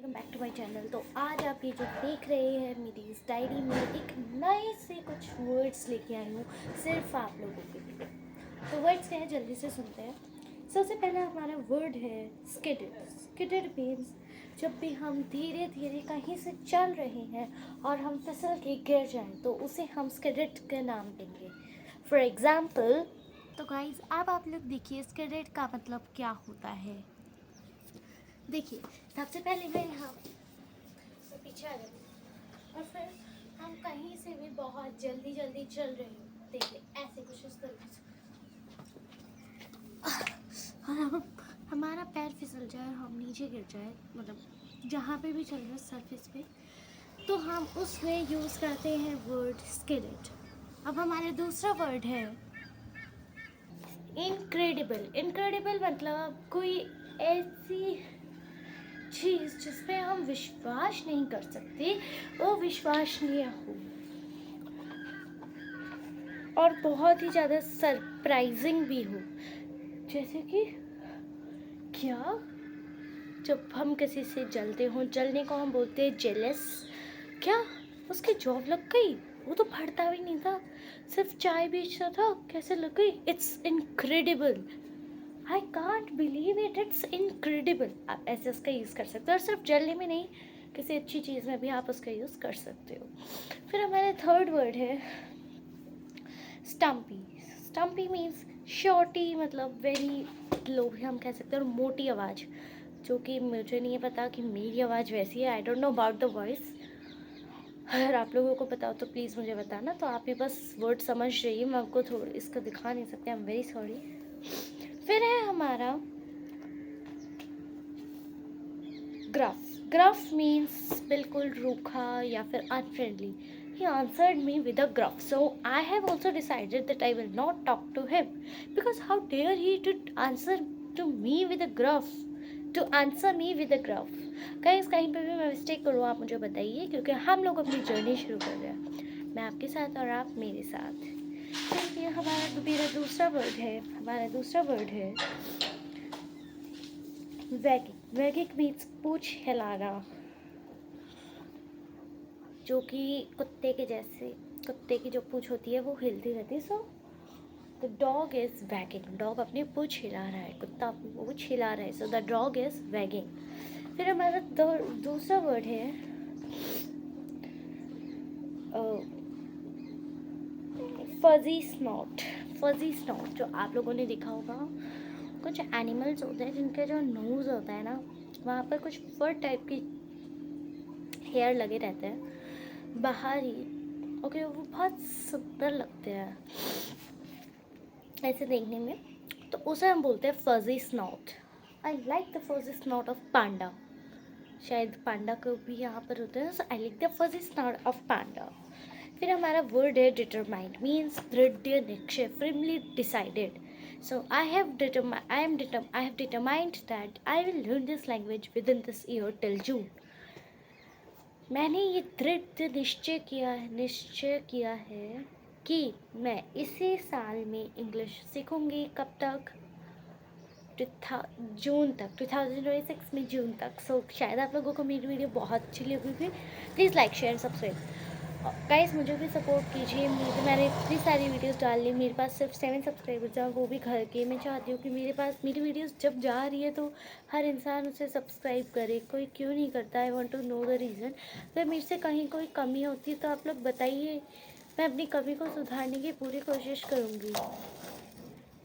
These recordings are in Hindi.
Welcome back to my channel. तो आज आप ये जो देख रहे हैं मेरी इस डायरी में एक नए से कुछ वर्ड्स लेके आई हूँ सिर्फ आप लोगों के लिए। तो वर्ड्स क्या है जल्दी से सुनते हैं। सबसे पहला हमारा वर्ड है स्किडेड। स्किडेड मीन्स जब भी हम धीरे धीरे कहीं से चल रहे हैं और हम फिसल के गिर जाएं तो उसे हम स्किडेड का नाम देंगे। फॉर एग्ज़ाम्पल, तो गाइज अब आप लोग देखिए स्किडेड का मतलब क्या होता है। देखिए सबसे पहले मैं यहाँ तो पीछे आ जाती और फिर हम कहीं से भी बहुत जल्दी जल्दी चल रहे हैं। देखिए ऐसे कुछ इस तरीके से और हमारा पैर फिसल जाए, हम नीचे गिर जाए, मतलब जहाँ पे भी चल रहे सरफेस पे, तो हम उसमें यूज़ करते हैं वर्ड स्किलेट। अब हमारा दूसरा वर्ड है इनक्रेडिबल। इनक्रेडिबल मतलब कोई ऐसी चीज़ जिस पे हम विश्वास नहीं कर सकते, वो विश्वसनीय हो और बहुत ही ज़्यादा सरप्राइजिंग भी हो। जैसे कि क्या, जब हम किसी से जलते हों, जलने को हम बोलते हैं जेलस। क्या उसकी जॉब लग गई? वो तो पढ़ता भी नहीं था, सिर्फ चाय बेचता था, कैसे लग गई? It's incredible, I can't believe it, it's incredible. आप ऐसे उसका यूज़ कर सकते हो और सिर्फ जलने में नहीं, किसी अच्छी चीज़ में भी आप उसका यूज़ कर सकते हो। फिर हमारा थर्ड वर्ड है स्टम्पी। स्टम्पी मीन्स शॉर्टी, मतलब वेरी लो भी हम कह सकते हैं, और मोटी आवाज़, जो कि मुझे नहीं पता कि मेरी आवाज़ वैसी है। I don't know about the voice. अगर आप लोगों को पता हो तो प्लीज़ मुझे बताना। तो आप ही बस वर्ड समझ रही, मैं आपको थोड़ा इसको दिखा नहीं सकते, आई एम वेरी सॉरी। फिर है हमारा ग्रफ। ग्रफ मीन्स बिल्कुल रूखा या फिर unfriendly. He answered me with a gruff, so I have also decided that I will not talk to him, because how dare he to answer to me with a gruff, to answer me with a gruff. Guys कहीं पे भी मैं मिस्टेक करूँ आप मुझे बताइए, क्योंकि हम लोग अपनी जर्नी शुरू कर रहे हैं, मैं आपके साथ और आप मेरे साथ। फिर ये हमारा मेरा दूसरा वर्ड है, हमारा दूसरा वर्ड है वैगिक। वैगिक मीन्स पूछ हिलाना, जो कि कुत्ते के जैसे, कुत्ते की जो पूछ होती है वो हिलती रहती है। So the dog is waging. Dog अपनी पूछ हिला रहा है, कुत्ता अपनी पूछ हिला रहा है, so the dog is waging. फिर हमारा दूसरा वर्ड है फजी स्नॉट। फजी स्नॉट, जो आप लोगों ने देखा होगा, कुछ एनिमल्स होते हैं जिनका जो नोज़ होता है ना, वहाँ पर कुछ फर टाइप की हेयर लगे रहते हैं बाहर ही। ओके, वो बहुत सुंदर लगते हैं ऐसे देखने में, तो उसे हम बोलते हैं fuzzy snout. I like the fuzzy snout of panda. शायद पांडा को भी यहाँ पर होता है, so I like the fuzzy snout of panda. फिर हमारा वर्ड है डिटरमाइंड, मीन्स दृढ़ निश्चय, firmly decided. So I have determined that I will learn this language within this year till June. मैंने ये दृढ़ निश्चय किया है कि मैं इसी साल में इंग्लिश सीखूंगी। कब तक? जून तक, 2026 में जून तक। सो शायद आप लोगों को मेरी वीडियो बहुत अच्छी लगी। Please like share subscribe. Guys मुझे भी सपोर्ट कीजिए। मैंने इतनी सारी वीडियोस डाल ली, मेरे पास सिर्फ 7 सब्सक्राइबर्स हैं, वो भी घर के। मैं चाहती हूँ कि मेरे पास मेरी वीडियोस जब जा रही है तो हर इंसान उसे सब्सक्राइब करे। कोई क्यों नहीं करता? I want to know the reason. अगर मेरे से कहीं कोई कमी होती है तो आप लोग बताइए, मैं अपनी कमी को सुधारने की पूरी कोशिश करूँगी।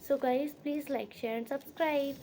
So guys please like share and subscribe.